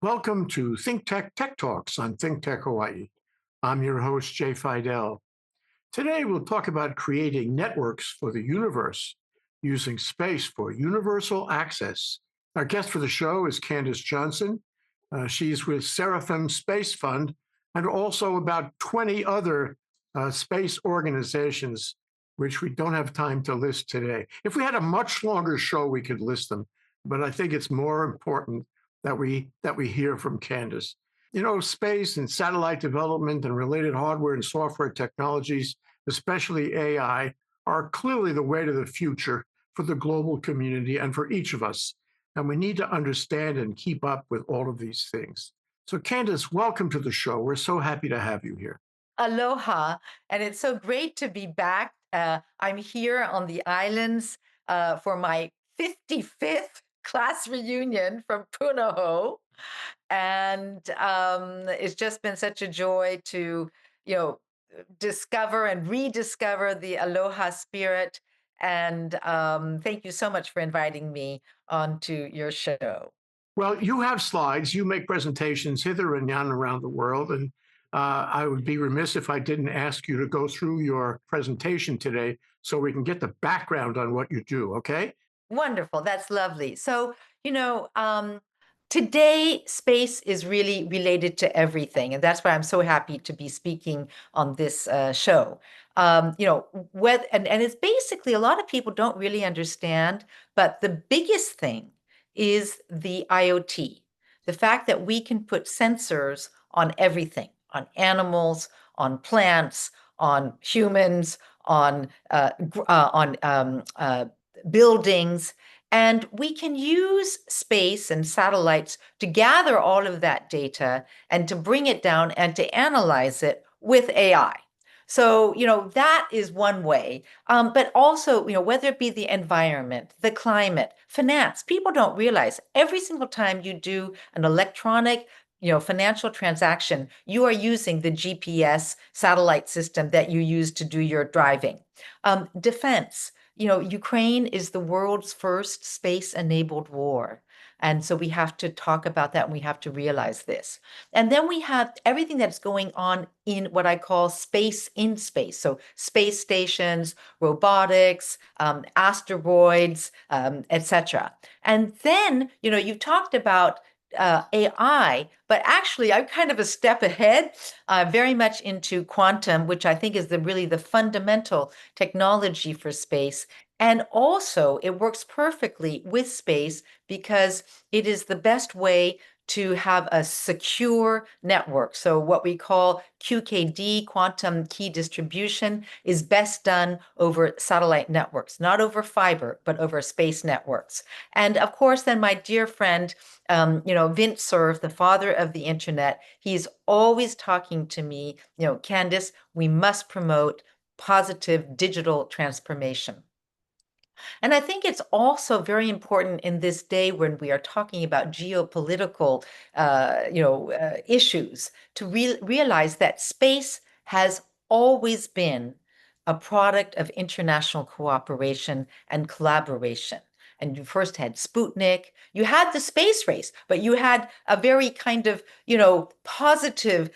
Welcome to ThinkTech Tech Talks on ThinkTech Hawaii. I'm your host, Jay Fidell. Today, we'll talk about creating networks for the universe using space for universal access. Our guest for the show is Candace Johnson. She's with Seraphim Space Fund and also about 20 other space organizations, which we don't have time to list today. If we had a much longer show, we could list them, but I think it's more important that we hear from Candace. You know, space and satellite development and related hardware and software technologies, especially AI, are clearly the way to the future for the global community and for each of us. And we need to understand and keep up with all of these things. So, Candace, welcome to the show. We're so happy to have you here. Aloha, and it's so great to be back. I'm here on the islands for my 55th class reunion from Punahou, and it's just been such a joy to, you know, discover and rediscover the Aloha spirit. And thank you so much for inviting me onto your show. Well, you have slides, you make presentations hither and yon around the world, and I would be remiss if I didn't ask you to go through your presentation today so we can get the background on what you do, okay? Wonderful. That's lovely. So, you know, today space is really related to everything. And that's why I'm so happy to be speaking on this show. And it's basically a lot of people don't really understand, but the biggest thing is the IoT, the fact that we can put sensors on everything, on animals, on plants, on humans, on buildings. And we can use space and satellites to gather all of that data and to bring it down and to analyze it with AI. So, that is one way. But also, whether it be the environment, the climate, finance, people don't realize every single time you do an electronic financial transaction, you are using the GPS satellite system that you use to do your driving. Defense, Ukraine is the world's first space-enabled war. And so we have to talk about that and we have to realize this. And then we have everything that's going on in what I call space in space. So space stations, robotics, asteroids, etc. And then, you've talked about AI, but actually I'm kind of a step ahead, very much into quantum, which I think is really the fundamental technology for space. And also, it works perfectly with space because it is the best way to have a secure network. So, what we call QKD, quantum key distribution, is best done over satellite networks, not over fiber, but over space networks. And of course, then my dear friend, Vint Cerf, the father of the internet, he's always talking to me, Candace, we must promote positive digital transformation. And I think it's also very important in this day when we are talking about geopolitical, issues to realize that space has always been a product of international cooperation and collaboration. And you first had Sputnik, you had the space race, but you had a very kind of, positive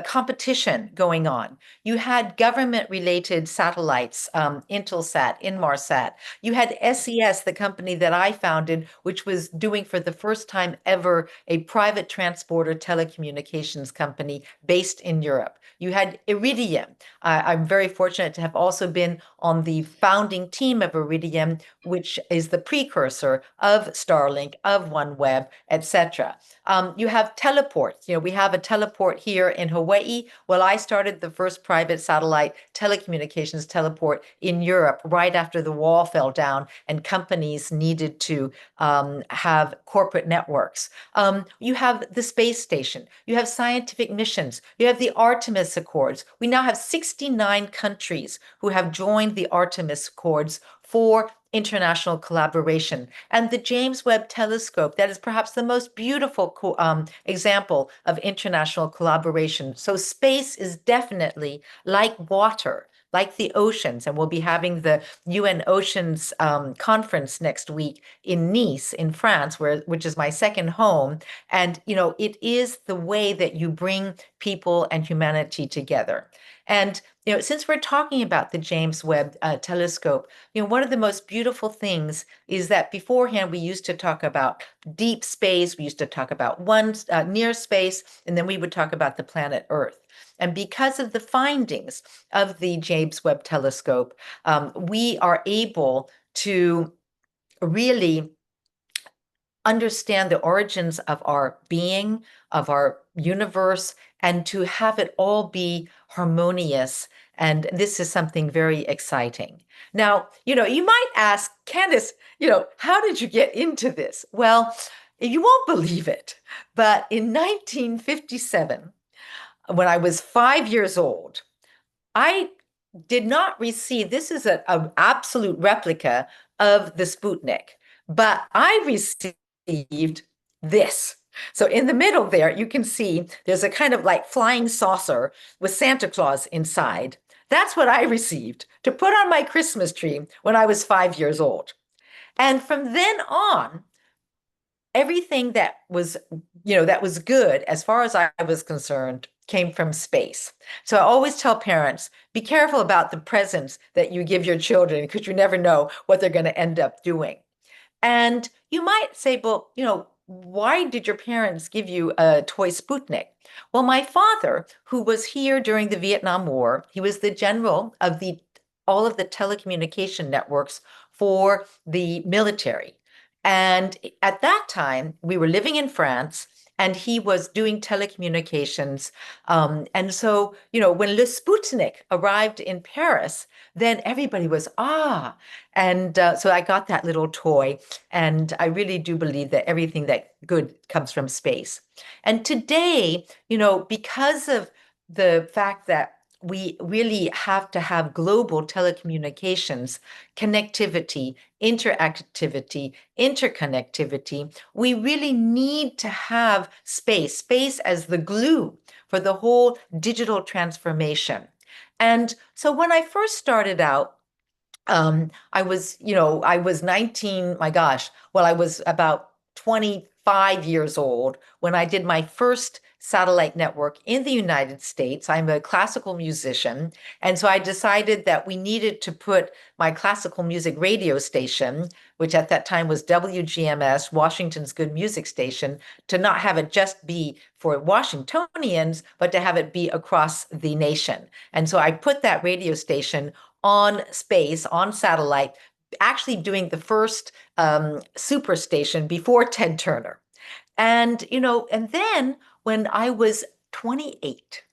competition going on. You had government-related satellites, Intelsat, Inmarsat. You had SES, the company that I founded, which was doing for the first time ever a private transporter telecommunications company based in Europe. You had Iridium. I'm very fortunate to have also been on the founding team of Iridium, which is the precursor of Starlink, of OneWeb, etc. You have teleports. We have a teleport here in Hawaii. Well, I started the first private satellite telecommunications teleport in Europe right after the wall fell down and companies needed to have corporate networks. You have the space station. You have scientific missions. You have the Artemis Accords. We now have 69 countries who have joined the Artemis Accords for international collaboration. And the James Webb Telescope, that is perhaps the most beautiful example of international collaboration. So space is definitely like water, like the oceans. And we'll be having the UN Oceans conference next week in Nice, in France, which is my second home. And, it is the way that you bring people and humanity together. And, since we're talking about the James Webb Telescope, one of the most beautiful things is that beforehand we used to talk about deep space, we used to talk about near space, and then we would talk about the planet Earth. And because of the findings of the James Webb Telescope, we are able to really understand the origins of our being, of our universe, and to have it all be harmonious. And this is something very exciting. Now, you might ask, Candace, how did you get into this? Well, you won't believe it, but in 1957, when I was 5 years old, I did not receive, this is an absolute replica of the Sputnik, but I received this. So in the middle there, you can see there's a kind of like flying saucer with Santa Claus inside. That's what I received to put on my Christmas tree when I was 5 years old. And from then on, everything that was, that was good as far as I was concerned came from space. So I always tell parents, be careful about the presents that you give your children because you never know what they're going to end up doing. And you might say, well, why did your parents give you a toy Sputnik? Well, my father, who was here during the Vietnam War, he was the general of all of the telecommunication networks for the military. And at that time, we were living in France, and he was doing telecommunications. And so, when Le Sputnik arrived in Paris, then everybody was, And so I got that little toy. And I really do believe that everything that good comes from space. And today, because of the fact that we really have to have global telecommunications, connectivity, interactivity, interconnectivity. We really need to have space as the glue for the whole digital transformation. And so when I first started out, I was 19, my gosh, well, I was about 25 years old when I did my first satellite network in the United States. I'm a classical musician. And so I decided that we needed to put my classical music radio station, which at that time was WGMS, Washington's Good Music Station, to not have it just be for Washingtonians, but to have it be across the nation. And so I put that radio station on space, on satellite, actually doing the first superstation before Ted Turner. And, and then when I was 28,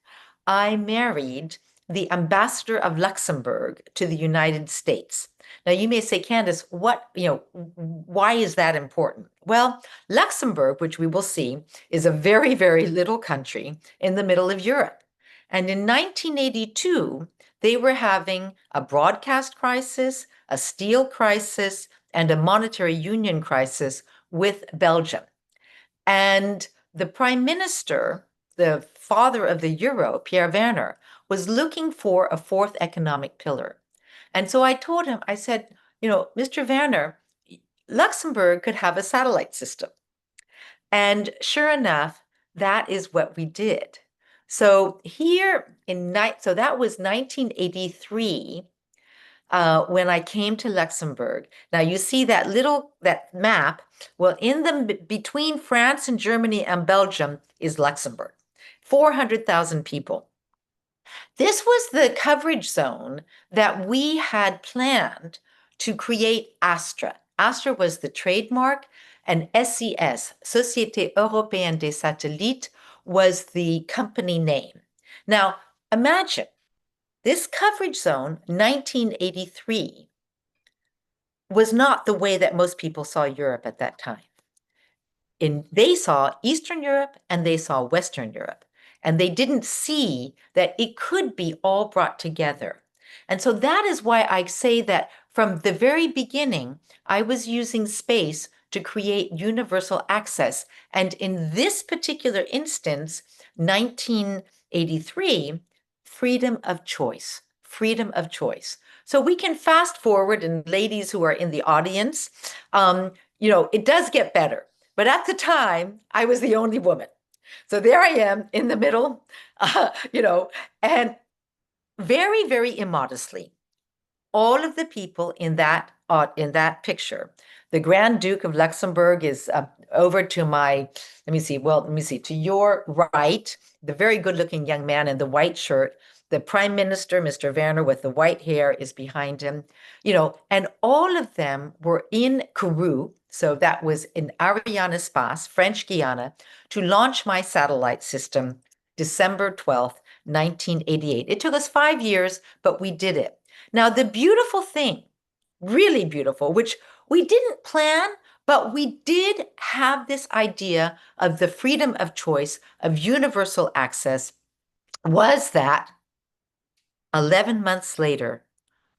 I married the ambassador of Luxembourg to the United States. Now, you may say, Candace, why is that important? Well, Luxembourg, which we will see, is a very, very little country in the middle of Europe. And in 1982, they were having a broadcast crisis, a steel crisis, and a monetary union crisis with Belgium. And the prime minister, the father of the euro, Pierre Werner, was looking for a fourth economic pillar. And so I told him, I said, Mr. Werner, Luxembourg could have a satellite system. And sure enough, that is what we did. So so that was 1983 when I came to Luxembourg. Now you see that map. Well, between France and Germany and Belgium is Luxembourg, 400,000 people. This was the coverage zone that we had planned to create Astra. Astra was the trademark, and SES, Société Européenne des Satellites, was the company name. Now, imagine this coverage zone, 1983, was not the way that most people saw Europe at that time. They saw Eastern Europe and they saw Western Europe, and they didn't see that it could be all brought together. And so that is why I say that from the very beginning, I was using space to create universal access. And in this particular instance, 1983, freedom of choice, freedom of choice. So we can fast forward, and ladies who are in the audience, it does get better. But at the time, I was the only woman. So there I am in the middle, and very, very immodestly, all of the people in that picture. The Grand Duke of Luxembourg is over to my, let me see, to your right, the very good-looking young man in the white shirt. The Prime Minister, Mr. Werner, with the white hair, is behind him. And all of them were in Kourou, so that was in Arianespace, French Guiana, to launch my satellite system, December 12th, 1988. It took us 5 years, but we did it. Now, the beautiful thing, really beautiful, which we didn't plan, but we did have this idea of the freedom of choice, of universal access, was that 11 months later,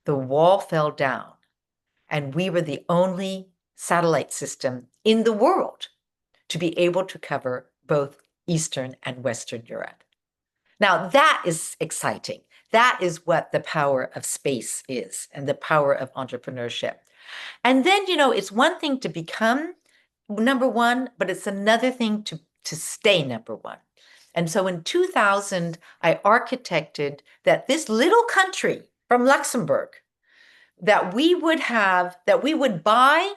the wall fell down, and we were the only satellite system in the world to be able to cover both Eastern and Western Europe. Now, that is exciting. That is what the power of space is, and the power of entrepreneurship. And then, it's one thing to become number one, but it's another thing to stay number one. And so in 2000, I architected that this little country from Luxembourg, that we would buy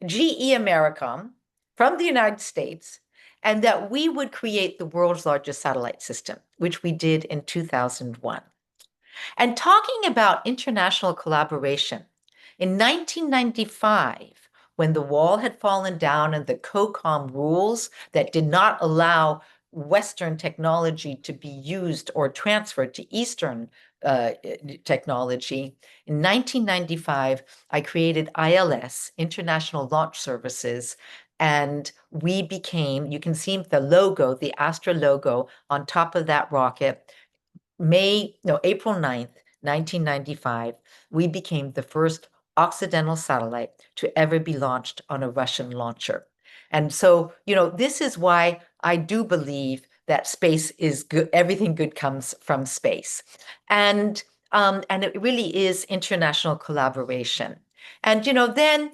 GE Americom from the United States, and that we would create the world's largest satellite system, which we did in 2001. And talking about international collaboration, in 1995, when the wall had fallen down and the COCOM rules that did not allow Western technology to be used or transferred to Eastern technology, in 1995, I created ILS, International Launch Services, and we became, you can see the logo, the Astra logo on top of that rocket. April 9th, 1995, we became the first Occidental satellite to ever be launched on a Russian launcher. And so, this is why I do believe that space is good. Everything good comes from space. And it really is international collaboration. And, then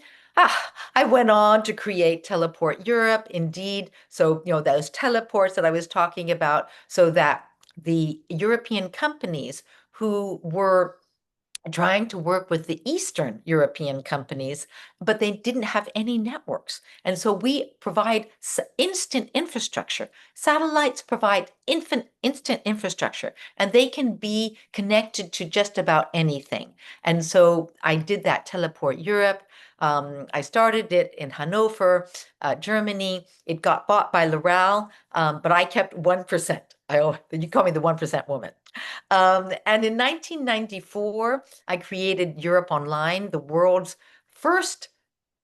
I went on to create Teleport Europe, indeed. So, those teleports that I was talking about, so that the European companies who were trying to work with the Eastern European companies, but they didn't have any networks. And so we provide instant infrastructure. Satellites provide instant infrastructure, and they can be connected to just about anything. And so I did that Teleport Europe. I started it in Hanover, Germany. It got bought by L'Oreal, but I kept 1%. You call me the 1% woman. And in 1994, I created Europe Online, the world's first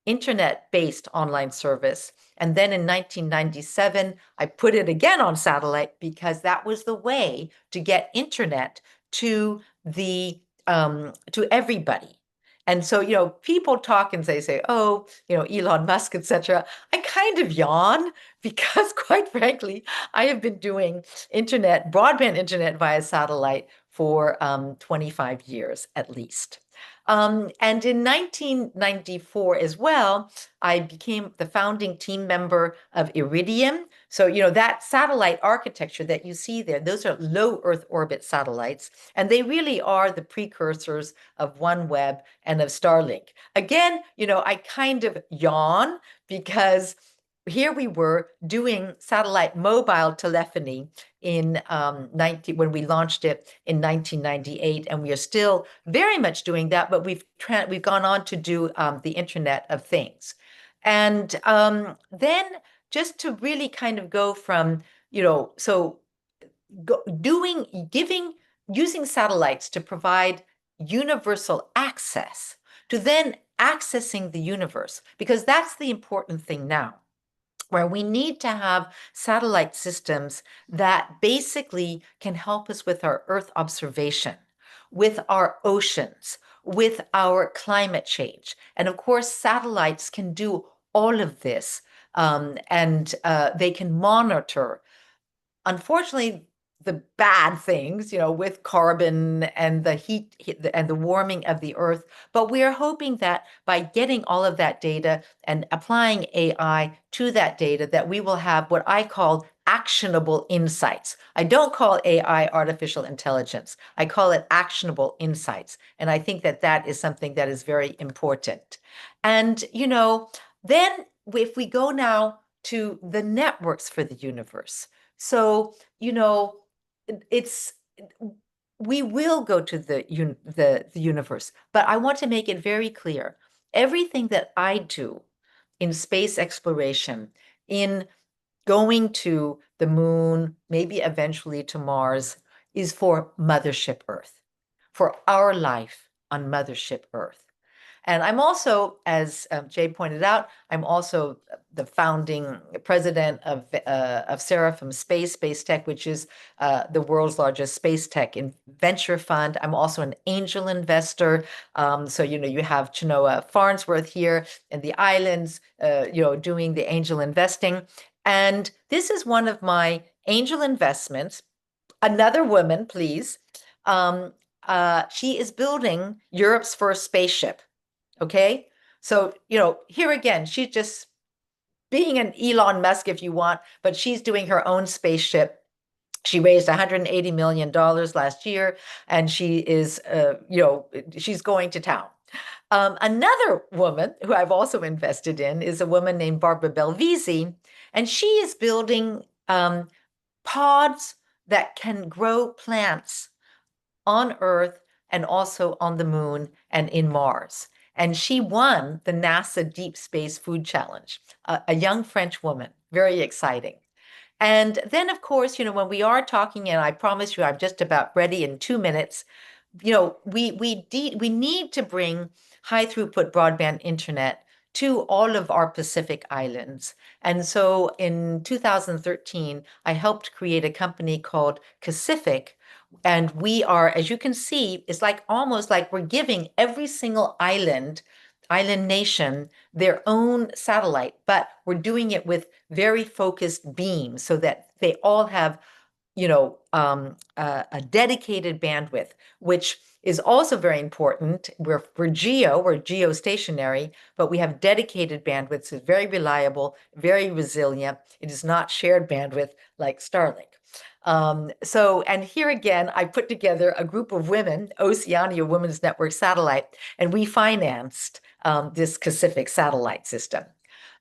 internet-based online service. And then in 1997, I put it again on satellite because that was the way to get internet to to everybody. And so, people talk and say, oh, Elon Musk, etc. I kind of yawn because, quite frankly, I have been doing broadband internet via satellite for 25 years at least. And in 1994 as well, I became the founding team member of Iridium. So, that satellite architecture that you see there, those are low Earth orbit satellites, and they really are the precursors of OneWeb and of Starlink. Again, I kind of yawn because here we were doing satellite mobile telephony when we launched it in 1998, and we are still very much doing that, but we've gone on to do the Internet of Things. And then just to really kind of go from, using satellites to provide universal access to then accessing the universe, because that's the important thing now, where we need to have satellite systems that basically can help us with our Earth observation, with our oceans, with our climate change. And of course, satellites can do all of this, and they can monitor. Unfortunately, the bad things, with carbon and the and the warming of the earth. But we are hoping that by getting all of that data and applying AI to that data, that we will have what I call actionable insights. I don't call AI artificial intelligence. I call it actionable insights. And I think that that is something that is very important. And, then if we go now to the networks for the universe. So, it's we will go to the universe, but I want to make it very clear. Everything that I do in space exploration, in going to the moon, maybe eventually to Mars, is for Mothership Earth, for our life on Mothership Earth. And I'm also, as Jay pointed out, I'm also the founding president of Seraphim Space Tech, which is the world's largest space tech venture fund. I'm also an angel investor. So, you have Chenoa Farnsworth here in the islands, doing the angel investing. And this is one of my angel investments. Another woman, please. She is building Europe's first spaceship. Okay. So, here again, she's just being an Elon Musk if you want, but she's doing her own spaceship. She raised $180 million last year, and she is, she's going to town. Another woman who I've also invested in is a woman named Barbara Belvisi, and she is building pods that can grow plants on Earth and also on the moon and in Mars. And she won the NASA Deep Space Food Challenge, a young French woman, very exciting. And then, of course, when we are talking, and I promise you, I'm just about ready in 2 minutes, we need to bring high throughput broadband internet to all of our Pacific islands. And so in 2013, I helped create a company called Pacific. And we are, as you can see, it's like almost like we're giving every single island nation their own satellite, but we're doing it with very focused beams so that they all have a dedicated bandwidth, which is also very important. We're geostationary, but we have dedicated bandwidth. So it's very reliable, very resilient. It is not shared bandwidth like Starlink. And here again, I put together a group of women, Oceania Women's Network Satellite, and we financed this Pacific satellite system.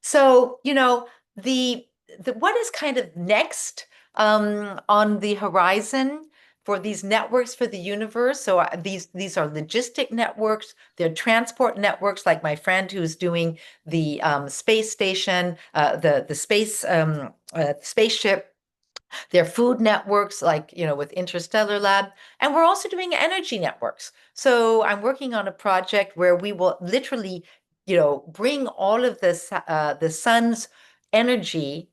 So, what is kind of next on the horizon for these networks for the universe? So these are logistic networks. They're transport networks, like my friend who's doing the space station, the spaceship. They're food networks, like, with Interstellar Lab. And we're also doing energy networks. So I'm working on a project where we will literally, bring all of the sun's energy,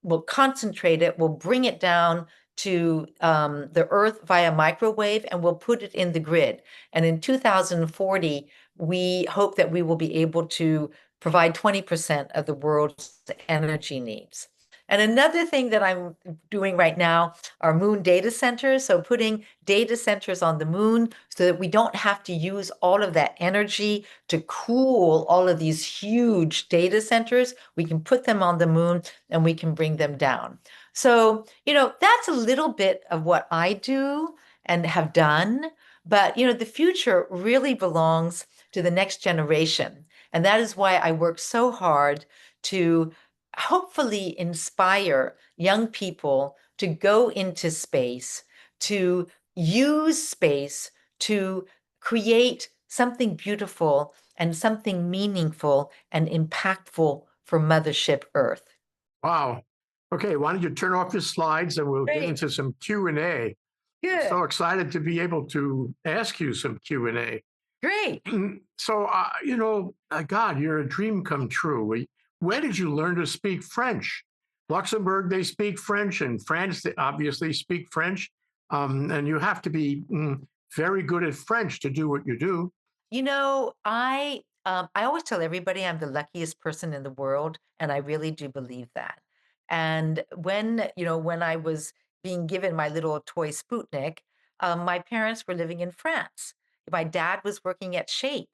we'll concentrate it, we'll bring it down to the Earth via microwave, and we'll put it in the grid. And in 2040, we hope that we will be able to provide 20% of the world's energy needs. And another thing that I'm doing right now are moon data centers. So putting data centers on the moon so that we don't have to use all of that energy to cool all of these huge data centers. We can put them on the moon and we can bring them down. So, that's a little bit of what I do and have done. But, the future really belongs to the next generation. And that is why I work so hard to hopefully inspire young people to go into space, to use space to create something beautiful and something meaningful and impactful for Mothership Earth. Wow. Okay, why don't you turn off the slides and we'll get Great. into some Q&A. Good. So excited to be able to ask you some Q&A. Great. So, God, you're a dream come true. Where did you learn to speak French? Luxembourg, they speak French, and France, they obviously speak French. And you have to be very good at French to do what you do. I always tell everybody I'm the luckiest person in the world, and I really do believe that. And when I was being given my little toy Sputnik, my parents were living in France. My dad was working at SHAPE,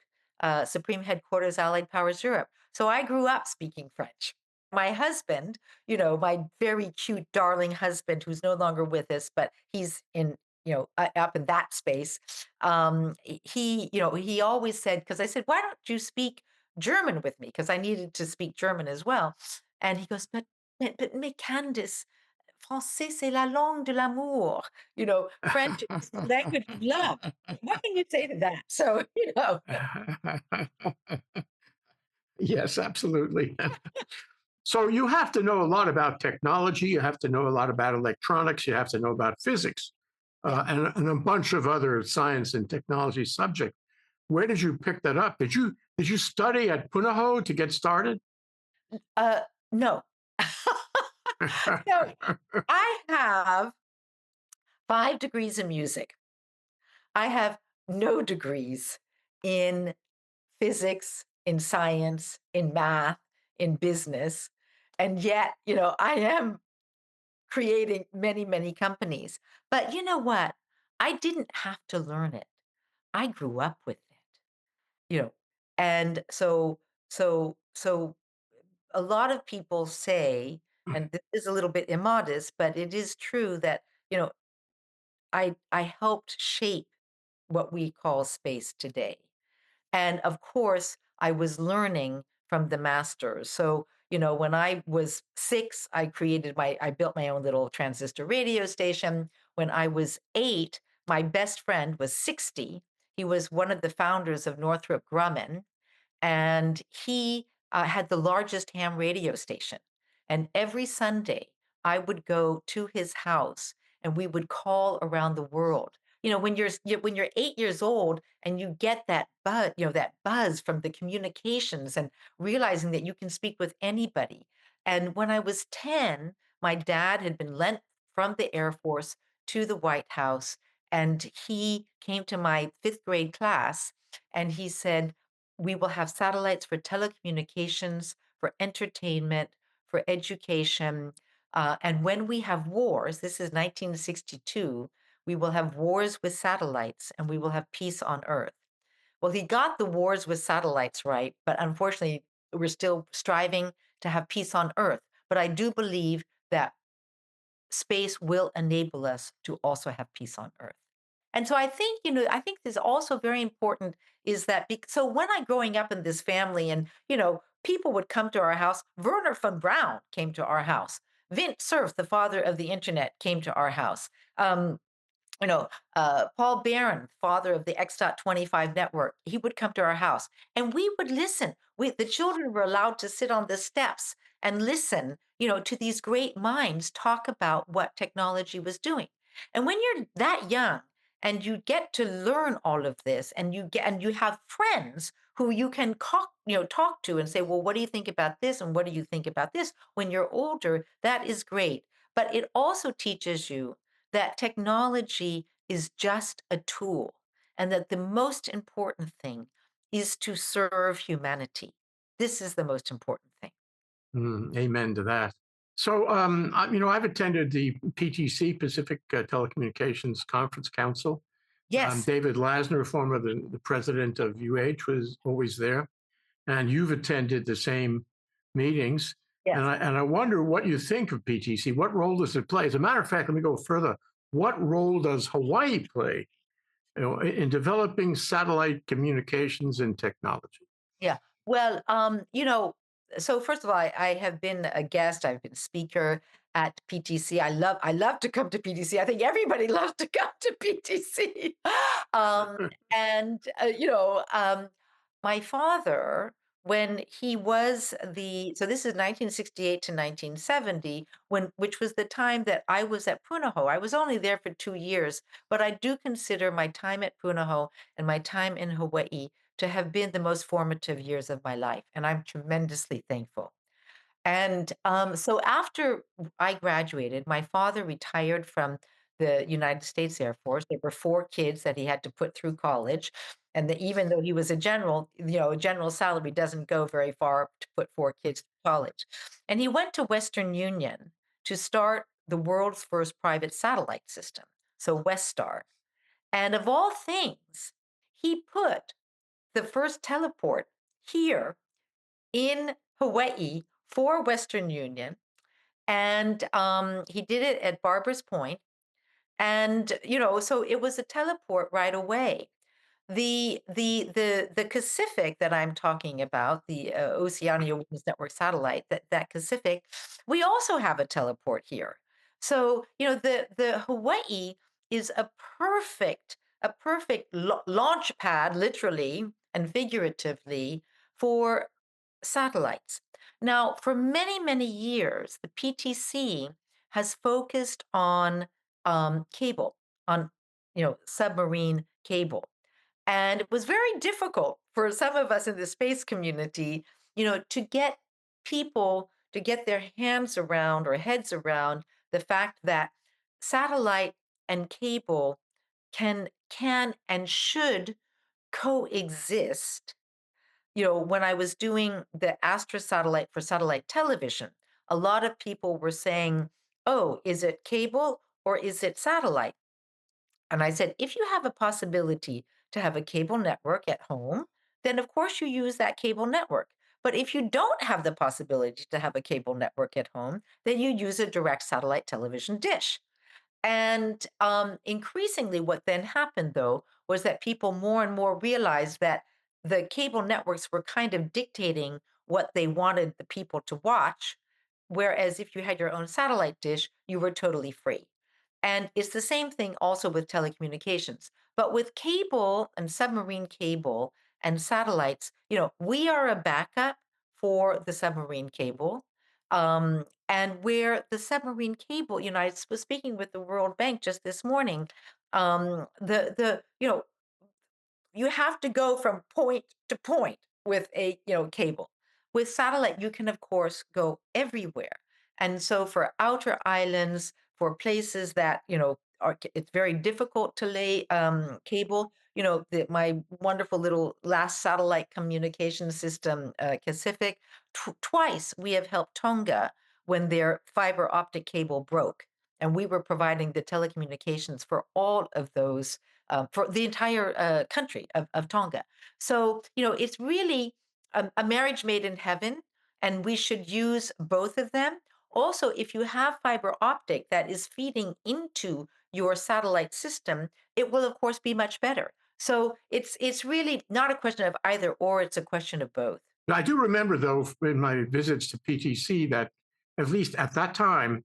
Supreme Headquarters Allied Powers Europe. So I grew up speaking French. My husband, my very cute, darling husband who's no longer with us, but he's in, up in that space. He always said, because I said, why don't you speak German with me? Because I needed to speak German as well. And he goes, mais Candice, français, c'est la langue de l'amour. French is the language of love. What can you say to that? So, Yes, absolutely. So you have to know a lot about technology. You have to know a lot about electronics. You have to know about physics, yeah. and a bunch of other science and technology subjects. Where did you pick that up? Did you study at Punahou to get started? Uh, no. No, I have 5 degrees in music. I have no degrees in physics, in science, in math, in business. And yet, I am creating many, many companies. But you know what? I didn't have to learn it. I grew up with it, you know. And so a lot of people say, and this is a little bit immodest, but it is true that, you know, I helped shape what we call space today. And of course, I was learning from the masters. So, when I was 6, I built my own little transistor radio station. When I was 8, my best friend was 60. He was one of the founders of Northrop Grumman, and he had the largest ham radio station. And every Sunday, I would go to his house, and we would call around the world. When you're 8 years old and you get that buzz from the communications and realizing that you can speak with anybody. And when I was 10, my dad had been lent from the Air Force to the White House, and he came to my 5th grade class and he said, we will have satellites for telecommunications, for entertainment, for education. And when we have wars, this is 1962, we will have wars with satellites and we will have peace on Earth. Well, he got the wars with satellites right, but unfortunately, we're still striving to have peace on Earth. But I do believe that space will enable us to also have peace on Earth. And so I think this also very important is that so when I growing up in this family and people would come to our house, Werner von Braun came to our house. Vint Cerf, the father of the internet, came to our house. Um, Paul Barron, father of the X.25 network, he would come to our house and we would listen. The children were allowed to sit on the steps and listen, to these great minds talk about what technology was doing. And when you're that young and you get to learn all of this and you have friends who you can talk to and say, well, what do you think about this? And what do you think about this? When you're older, that is great. But it also teaches you that technology is just a tool and that the most important thing is to serve humanity. This is the most important thing. Amen to that. So, I've attended the PTC, Pacific Telecommunications Conference Council. Yes, David Lasner, former the president of UH, was always there, and you've attended the same meetings. And yes. I wonder what you think of PTC. What role does it play? As a matter of fact, let me go further. What role does Hawaii play, in developing satellite communications and technology? Yeah. Well, so first of all, I have been a guest, I've been speaker at PTC. I love to come to PTC. I think everybody loves to come to PTC. And my father, when he was so this is 1968 to 1970, which was the time that I was at Punahou. I was only there for 2 years, but I do consider my time at Punahou and my time in Hawaii to have been the most formative years of my life. And I'm tremendously thankful. And so after I graduated, my father retired from the United States Air Force. There were 4 kids that he had to put through college. And even though he was a general, a general salary doesn't go very far to put 4 kids through college. And he went to Western Union to start the world's first private satellite system, so Westar. And of all things, he put the first teleport here in Hawaii for Western Union. And he did it at Barbers Point. And, so it was a teleport right away. The Pacific that I'm talking about, the Oceania Women's Network satellite, that Pacific, we also have a teleport here. So the Hawaii is a perfect launch pad, literally and figuratively, for satellites. Now, for many many years, the PTC has focused on cable, on submarine cable. And it was very difficult for some of us in the space community, to get people to get their hands around or heads around the fact that satellite and cable can and should coexist. When I was doing the Astra satellite for satellite television, a lot of people were saying, "Oh, is it cable or is it satellite?" And I said, if you have a possibility to have a cable network at home, then of course you use that cable network. But if you don't have the possibility to have a cable network at home, then you use a direct satellite television dish. And increasingly, what then happened, though, was that people more and more realized that the cable networks were kind of dictating what they wanted the people to watch. Whereas if you had your own satellite dish, you were totally free. And it's the same thing also with telecommunications. But with cable and submarine cable and satellites, we are a backup for the submarine cable. And where the submarine cable, I was speaking with the World Bank just this morning. You have to go from point to point with a cable. With satellite, you can of course go everywhere. And so for outer islands, for places that it's very difficult to lay cable. My wonderful little last satellite communication system, Pacific, twice we have helped Tonga when their fiber optic cable broke, and we were providing the telecommunications for all of those, for the entire country of Tonga. So, it's really a marriage made in heaven, and we should use both of them. Also, if you have fiber optic that is feeding into your satellite system, it will, of course, be much better. So it's really not a question of either or, it's a question of both. I do remember, though, in my visits to PTC, that at least at that time,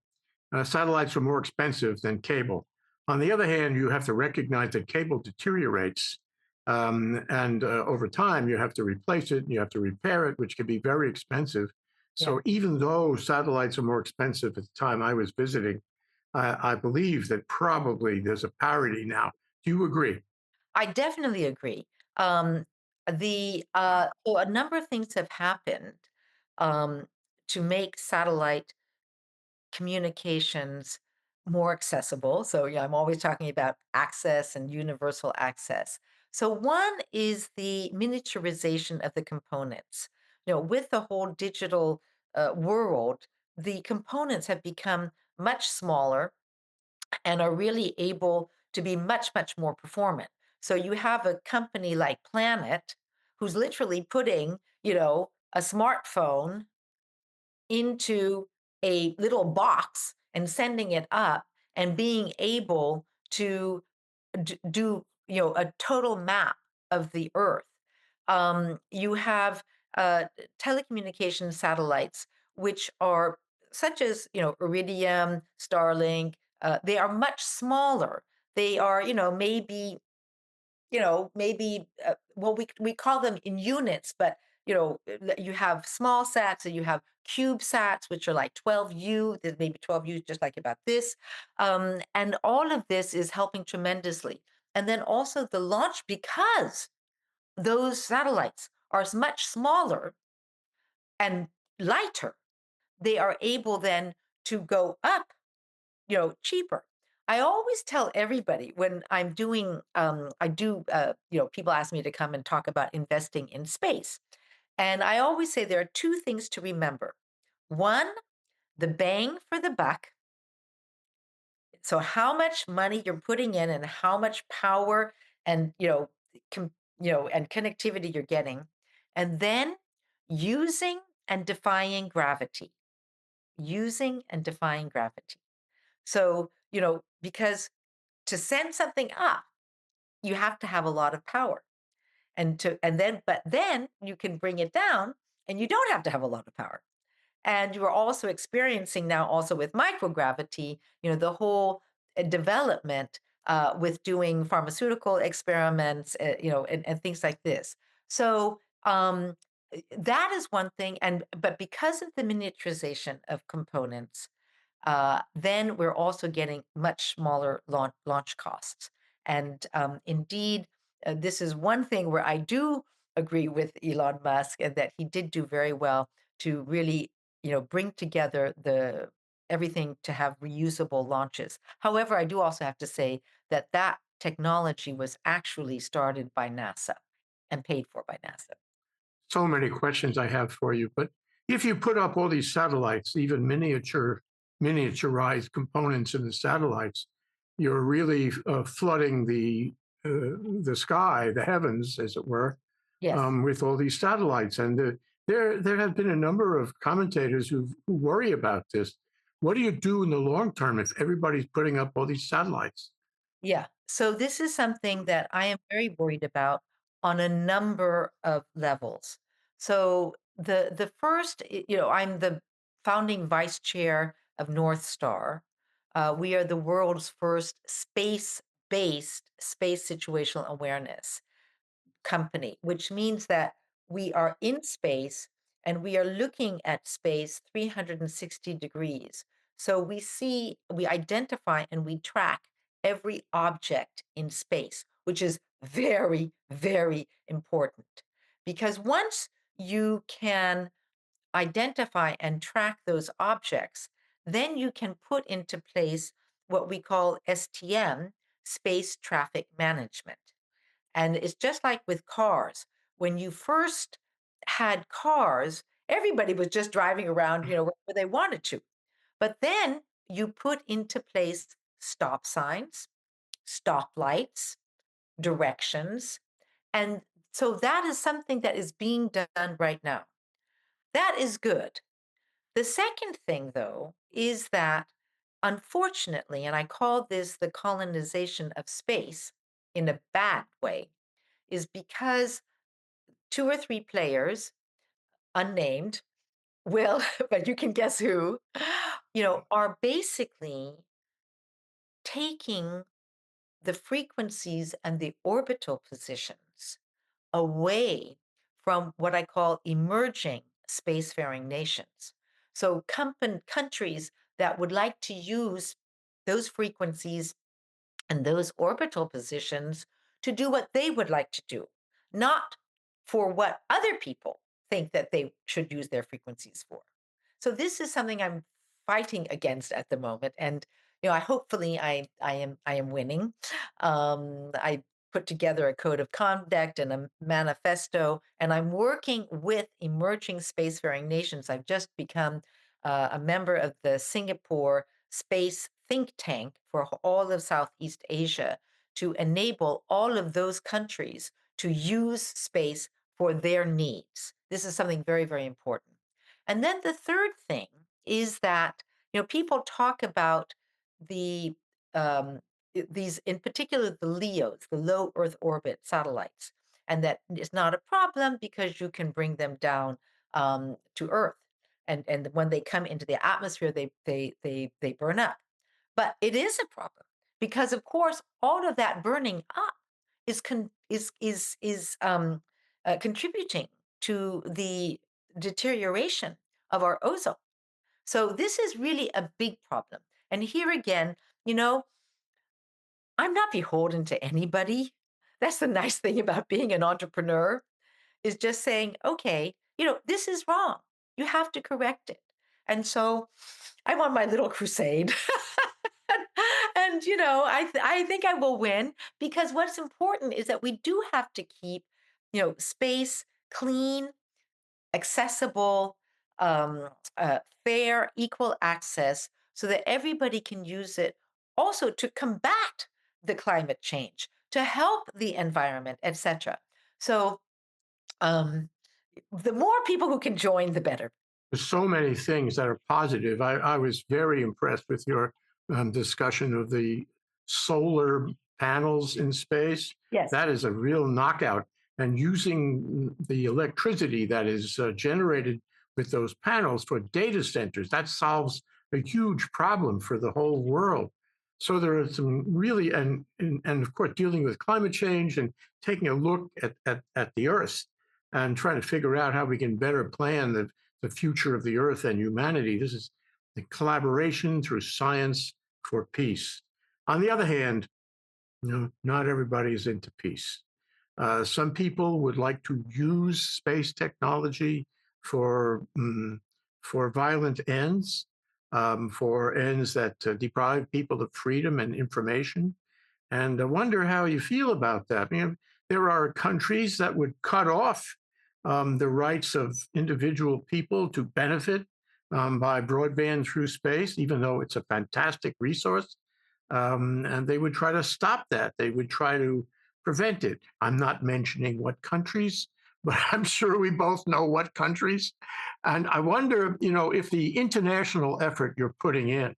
satellites were more expensive than cable. On the other hand, you have to recognize that cable deteriorates. And over time, you have to replace it and you have to repair it, which can be very expensive. Yeah. So even though satellites are more expensive at the time I was visiting, I believe that probably there's a parity now. Do you agree? I definitely agree. So a number of things have happened um, to make satellite communications more accessible. So yeah, I'm always talking about access and universal access. So one is the miniaturization of the components. With the whole digital world, the components have become much smaller and are really able to be much, much more performant. So you have a company like Planet who's literally putting, a smartphone into a little box and sending it up and being able to do a total map of the earth. You have telecommunication satellites which are such as Iridium, Starlink. They are much smaller. They are maybe well, we call them in units, but you have small sats and you have cube sats, which are like 12U. There's maybe 12U, just like about this, and all of this is helping tremendously. And then also the launch, because those satellites are much smaller and lighter, they are able then to go up cheaper. I always tell everybody when I do, people ask me to come and talk about investing in space. And I always say there are two things to remember. One, the bang for the buck, so how much money you're putting in and how much power and com, and connectivity you're getting, and then using and defying gravity, using and defying gravity. So, because to send something up, you have to have a lot of power. But then you can bring it down and you don't have to have a lot of power. And you are also experiencing now, also with microgravity, the whole development with doing pharmaceutical experiments, and things like this. So that is one thing. But because of the miniaturization of components, then we're also getting much smaller launch costs. And indeed, this is one thing where I do agree with Elon Musk, and that he did do very well to really, bring together the everything to have reusable launches. However, I do also have to say that that technology was actually started by NASA and paid for by NASA. So many questions I have for you, but if you put up all these satellites, even miniaturized components in the satellites, you're really flooding the sky, the heavens, as it were, Yes. with all these satellites. And there have been a number of commentators who worry about this. What do you do in the long term if everybody's putting up all these satellites? Yeah. So this is something that I am very worried about on a number of levels. So the first, I'm the founding vice chair of North Star. We are the world's first space-based space situational awareness company, which means that we are in space and we are looking at space 360 degrees. So we identify and we track every object in space, which is very, very important. Because once you can identify and track those objects, then you can put into place what we call STM, space traffic management. And it's just like with cars. When you first had cars, everybody was just driving around, wherever they wanted to. But then you put into place stop signs, stoplights, directions. And so that is something that is being done right now. That is good. The second thing, though, is that unfortunately, and I call this the colonization of space in a bad way, is because two or three players, unnamed, will, but you can guess who, are basically taking the frequencies and the orbital positions away from what I call emerging spacefaring nations. So countries that would like to use those frequencies and those orbital positions to do what they would like to do, not for what other people think that they should use their frequencies for. So this is something I'm fighting against at the moment, and I hopefully I am winning. I put together a code of conduct and a manifesto, and I'm working with emerging spacefaring nations. I've just become a member of the Singapore Space Think Tank for all of Southeast Asia to enable all of those countries to use space for their needs. This is something very, very important. And then the third thing is that people talk about the these, in particular, the LEOs, the low Earth orbit satellites, and that it's not a problem because you can bring them down to Earth, and when they come into the atmosphere, they burn up. But it is a problem because, of course, all of that burning up is contributing to the deterioration of our ozone. So this is really a big problem. And here again, you know, I'm not beholden to anybody. That's the nice thing about being an entrepreneur, is just saying, okay, this is wrong. You have to correct it. And so I'm on my little crusade. And I think I will win, because what's important is that we do have to keep, space clean, accessible, um, fair, equal access, so that everybody can use it also to combat the climate change, to help the environment, etc. So um, the more people who can join, the better. There's so many things that are positive. I was very impressed with your discussion of the solar panels in space. Yes. That is a real knockout. And using the electricity that is generated with those panels for data centers, that solves a huge problem for the whole world. So there are some really, and of course, dealing with climate change and taking a look at the Earth and trying to figure out how we can better plan the future of the earth and humanity. This is the collaboration through science for peace. On the other hand, not everybody is into peace. Some people would like to use space technology for for violent ends, for ends that deprive people of freedom and information. And I wonder how you feel about that. There are countries that would cut off the rights of individual people to benefit by broadband through space, even though it's a fantastic resource. And they would try to stop that. They would try to prevent it. I'm not mentioning what countries, but I'm sure we both know what countries. And I wonder, if the international effort you're putting in,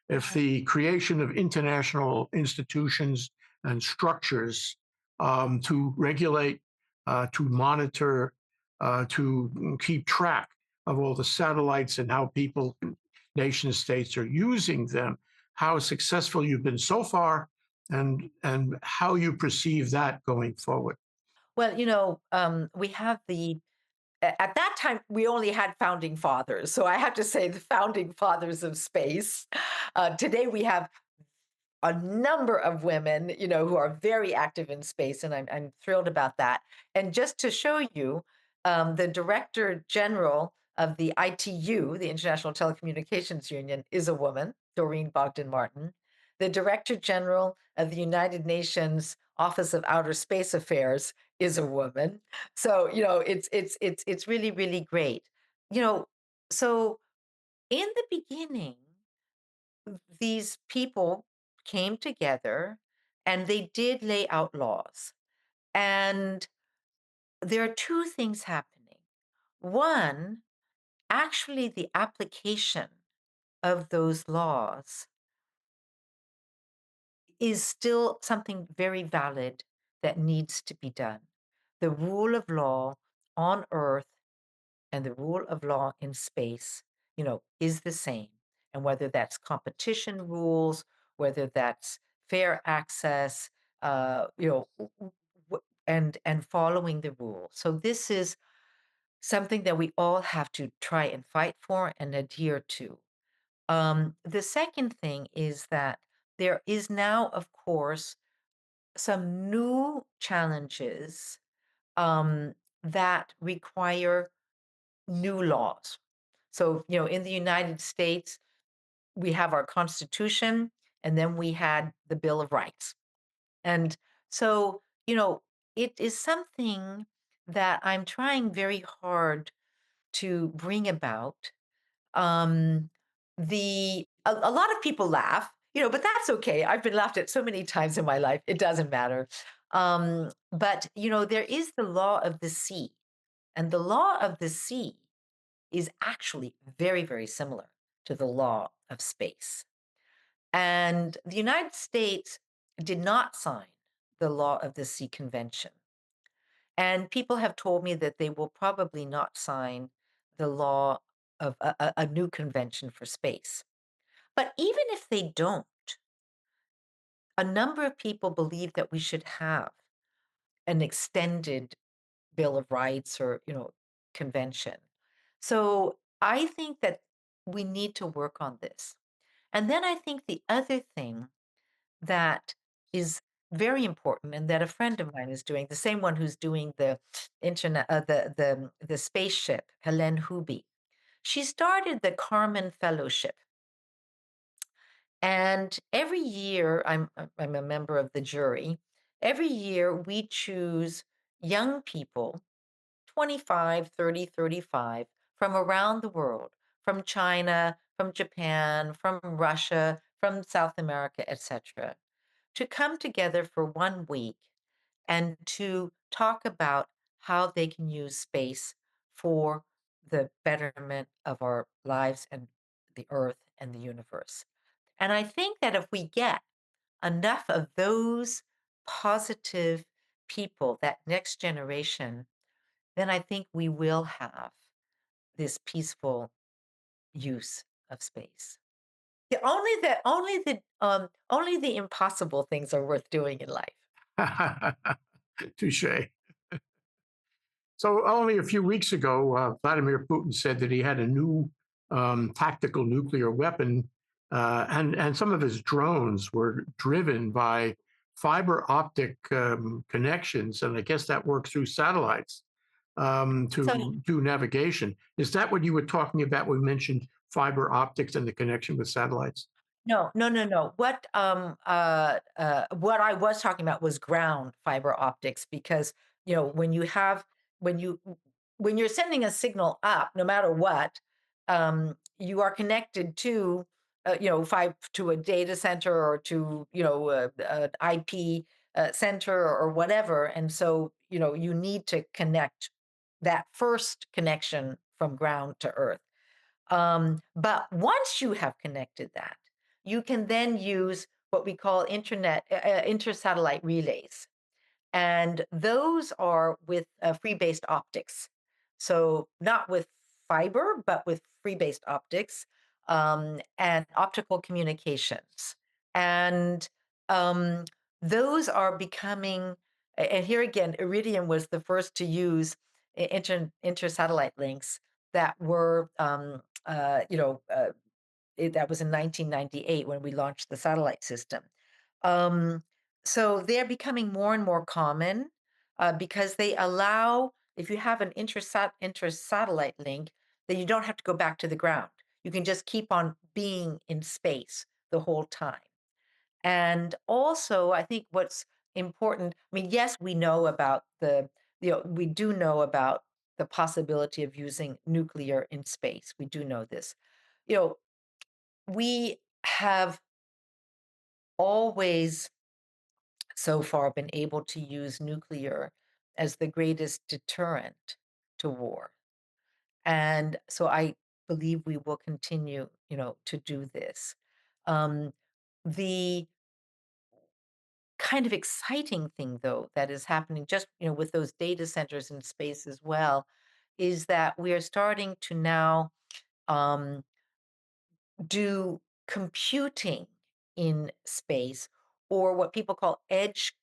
if the creation of international institutions and structures to regulate, to monitor, to keep track of all the satellites and how people, nation states are using them, how successful you've been so far, and how you perceive that going forward. Well, we have at that time, we only had founding fathers. So I have to say, the founding fathers of space. Today, we have a number of women, who are very active in space, and I'm thrilled about that. And just to show you, the Director General of the ITU, the International Telecommunications Union, is a woman, Doreen Bogdan Martin. The Director General of the United Nations Office of Outer Space Affairs is a woman. So it's really really great. You know, so in the beginning these people came together and they did lay out laws. And there are two things happening. One, actually, the application of those laws is still something very valid that needs to be done. The rule of law on Earth and the rule of law in space, is the same. And whether that's competition rules, whether that's fair access, and following the rules. So this is something that we all have to try and fight for and adhere to. The second thing is that there is now, of course, some new challenges that require new laws. So, in the United States, we have our Constitution, and then we had the Bill of Rights. And so, it is something that I'm trying very hard to bring about. Um, a lot of people laugh, but that's okay. I've been laughed at so many times in my life, it doesn't matter. But there is the law of the sea, and the law of the sea is actually very, very similar to the law of space. And the United States did not sign the Law of the Sea Convention. And people have told me that they will probably not sign the law of a new convention for space. But even if they don't, a number of people believe that we should have an extended Bill of Rights or, convention. So I think that we need to work on this. And then I think the other thing that is very important and that a friend of mine is doing, the same one who's doing the internet, the spaceship, Helene Huby. She started the Carmen Fellowship. And every year, I'm a member of the jury. Every year, we choose young people 25, 30, 35 from around the world, from China, from Japan, from Russia, from South America, etc., to come together for 1 week and to talk about how they can use space for the betterment of our lives and the earth and the universe. And I think that if we get enough of those positive people, that next generation, then I think we will have this peaceful use of space. Yeah, only the impossible things are worth doing in life. Touche. So only a few weeks ago, Vladimir Putin said that he had a new tactical nuclear weapon, and some of his drones were driven by fiber optic connections, and I guess that works through satellites So to do navigation. Is that what you were talking about when we mentioned fiber optics and the connection with satellites? no, no, no, no. What I was talking about was ground fiber optics because, when you have when you when you're sending a signal up, no matter what, you are connected to, to a data center or to, an IP center or whatever, and so, you need to connect that first connection from ground to earth. But once you have connected that, you can then use what we call intersatellite relays. And those are with free-based optics. So not with fiber, but with free-based optics and optical communications. And um, those are becoming, and here again, Iridium was the first to use intersatellite links that were, that was in 1998 when we launched the satellite system. Um, so they're becoming more and more common because they allow, if you have an intersatellite link, then you don't have to go back to the ground. You can just keep on being in space the whole time. And also, I think what's important, I mean, yes, we do know about the possibility of using nuclear in space. We do know this. You know, we have always so far been able to use nuclear as the greatest deterrent to war. And so I believe we will continue, to do this. Um, the kind of exciting thing, though, that is happening just, with those data centers in space as well, is that we are starting to now um, do computing in space or what people call edge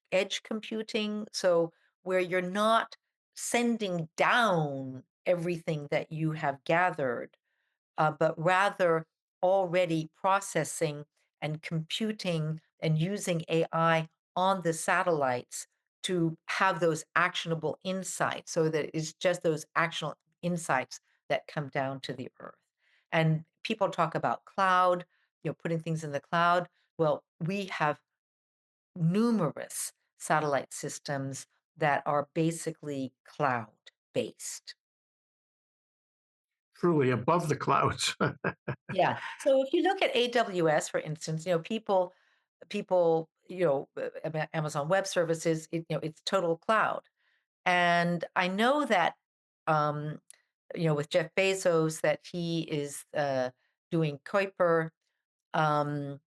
computing, so where you're not sending down everything that you have gathered, but rather already processing and computing and using AI on the satellites to have those actionable insights so that it's just those actionable insights that come down to the earth. And people talk about cloud, putting things in the cloud. Well, we have numerous satellite systems that are basically cloud based. Truly above the clouds. Yeah. So if you look at AWS, for instance, people, Amazon Web Services, it's total cloud. And I know that, um, with Jeff Bezos, that he is doing Kuiper. Um,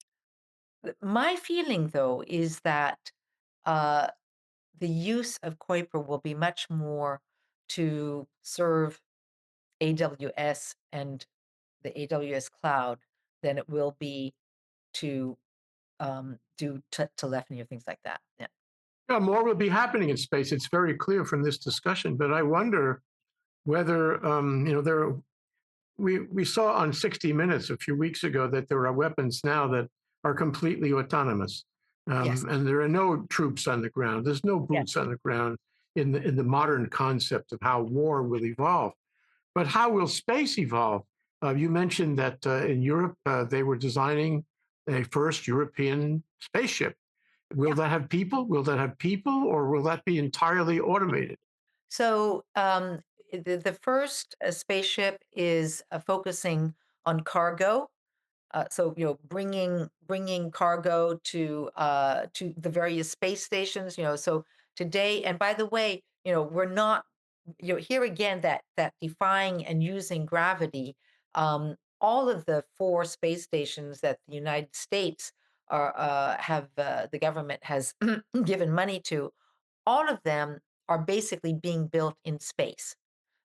my feeling, though, is that uh, the use of Kuiper will be much more to serve AWS and the AWS cloud than it will be to do telephony or things like that. Yeah. Yeah, more will be happening in space. It's very clear from this discussion, but I wonder whether we saw on 60 Minutes a few weeks ago that there are weapons now that are completely autonomous, Yes. and there are no troops on the ground. There's no Yeah. boots on the ground in the modern concept of how war will evolve. But how will space evolve? You mentioned that in Europe they were designing a first European spaceship. Will Yeah. that have people? Will that have people, or will that be entirely automated? So the first spaceship is focusing on cargo. So bringing cargo to the various space stations. So today, and by the way, we're not, here again, that defying and using gravity. All of the four space stations that the United States have the government has given money to, all of them are basically being built in space.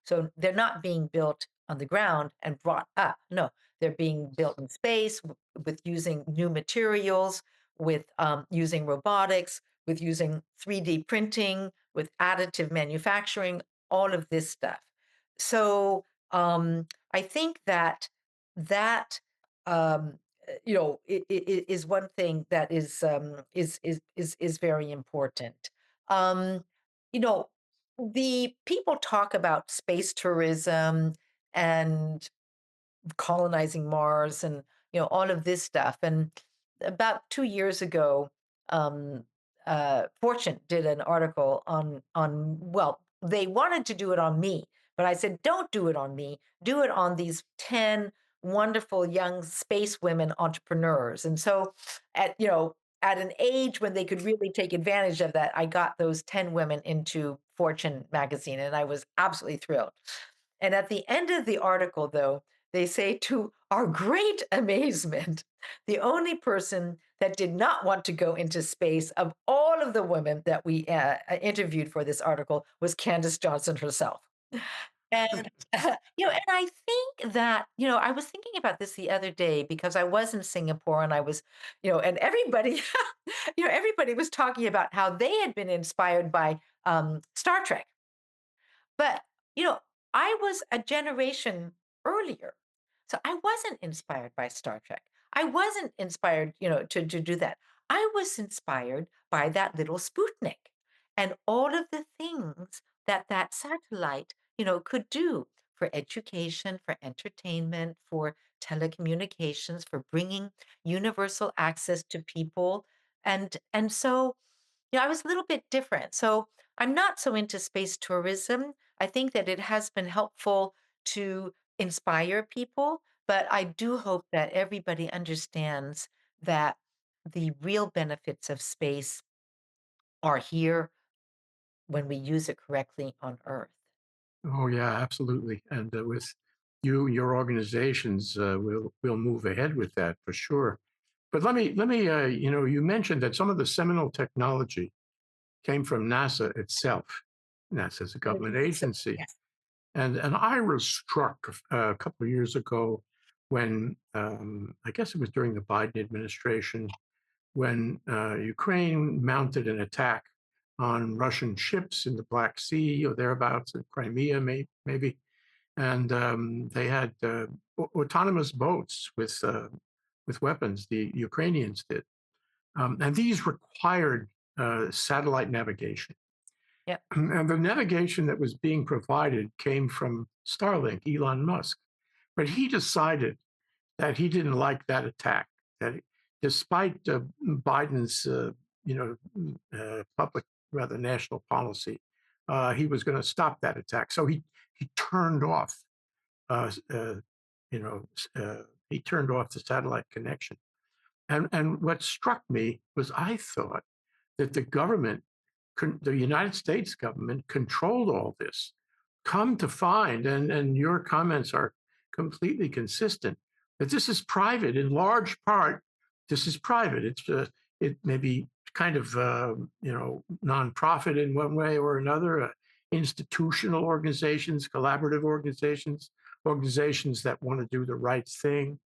So they're not being built on the ground and brought up. No, they're being built in space with using new materials, with using robotics, with using 3D printing, with additive manufacturing, all of this stuff. So I think that is one thing that is very important. Um, you know, the people talk about space tourism and colonizing Mars and all of this stuff. And about 2 years ago, um, Fortune did an article on well, they wanted to do it on me, but I said, don't do it on me. Do it on these 10 wonderful young space women entrepreneurs. And so, at an age when they could really take advantage of that, I got those 10 women into Fortune magazine, and I was absolutely thrilled. And at the end of the article, though, they say, to our great amazement, the only person that did not want to go into space of all of the women that we interviewed for this article was Candace Johnson herself. And, and I think that, I was thinking about this the other day because I was in Singapore and I was, and everybody, everybody was talking about how they had been inspired by Star Trek. But, you know, I was a generation earlier. So I wasn't inspired by Star Trek. I wasn't inspired, to do that. I was inspired by that little Sputnik and all of the things that satellite, could do for education, for entertainment, for telecommunications, for bringing universal access to people. And so I was a little bit different. So I'm not so into space tourism. I think that it has been helpful to inspire people, but I do hope that everybody understands that the real benefits of space are here when we use it correctly on Earth. Oh, yeah, absolutely. And with your organizations, we'll move ahead with that for sure. But let me, you mentioned that some of the seminal technology came from NASA itself. NASA is a government So, agency. yes. And I was struck a couple of years ago when I guess it was during the Biden administration when Ukraine mounted an attack on Russian ships in the Black Sea or thereabouts, in Crimea, maybe, and they had autonomous boats with weapons. The Ukrainians did, and these required satellite navigation. Yep. And the navigation that was being provided came from Starlink, Elon Musk. But he decided that he didn't like that attack, that despite Biden's, public, rather national policy, he was going to stop that attack. So he turned off, uh, uh, you know, he turned off the satellite connection. And what struck me was I thought that the government, the United States government, controlled all this. Come to find, and your comments are completely consistent, that this is private in large part. This is private. It may be kind of nonprofit in one way or another. Institutional organizations, collaborative organizations, organizations that want to do the right thing.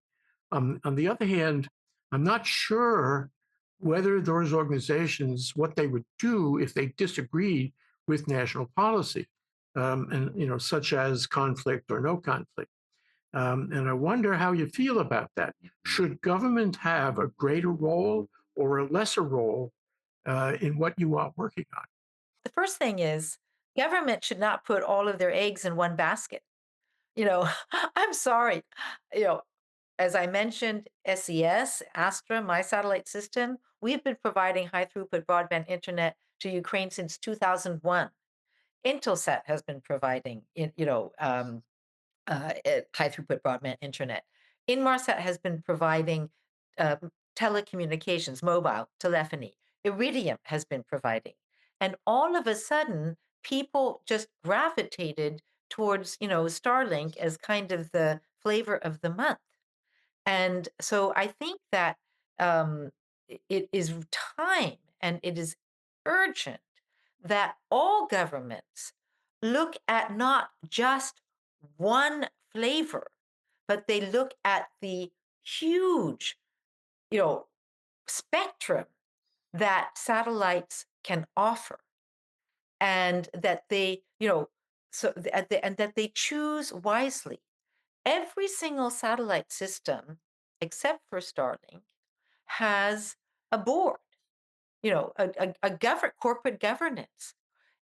On the other hand, I'm not sure whether those organizations, what they would do if they disagreed with national policy, and such as conflict or no conflict. And I wonder how you feel about that. Should government have a greater role or a lesser role in what you are working on? The first thing is government should not put all of their eggs in one basket. I'm sorry. You know, as I mentioned, SES, Astra, my satellite system, we have been providing high throughput broadband internet to Ukraine since 2001. Intelsat has been providing, high throughput broadband internet. Inmarsat has been providing uh, telecommunications, mobile telephony. Iridium has been providing. And all of a sudden, people just gravitated towards, Starlink as kind of the flavor of the month. And so I think that it is time and it is urgent that all governments look at not just one flavor, but they look at the huge, you know, spectrum that satellites can offer, and that they, and that they choose wisely. Every single satellite system, except for Starlink, has a board, corporate governance.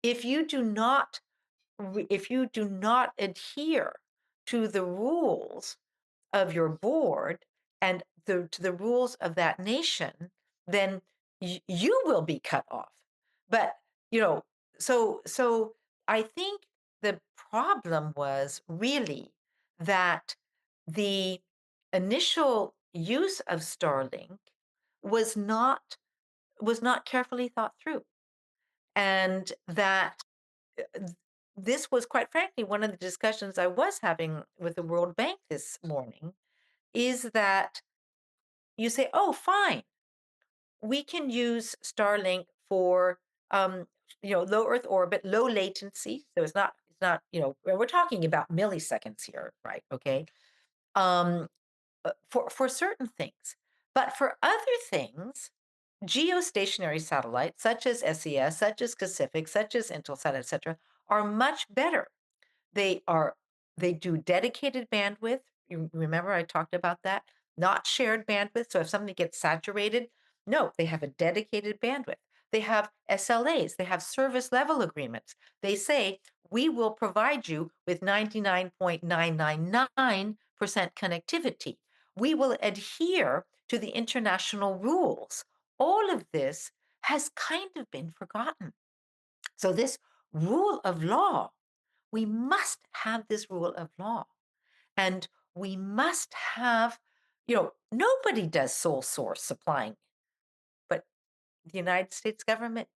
If you do not, if you do not adhere to the rules of your board and to the rules of that nation, then you will be cut off. But you know, so I think the problem was really that the initial use of Starlink was not carefully thought through, and that this was, quite frankly, one of the discussions I was having with the World Bank this morning, is that you say, oh, fine, we can use Starlink for um, low Earth orbit, low latency. So it's not, we're talking about milliseconds here, right? Okay. Um, for certain things. But for other things, geostationary satellites such as SES, such as Pacific, such as Intelsat, et cetera, are much better. They are they do dedicated bandwidth. You remember I talked about that? Not shared bandwidth. So if something gets saturated, no, they have a dedicated bandwidth. They have SLAs, they have service level agreements. They say, we will provide you with 99.999% connectivity. We will adhere to the international rules. All of this has kind of been forgotten. So this rule of law, we must have this rule of law. And we must have, nobody does sole source supplying, but the United States government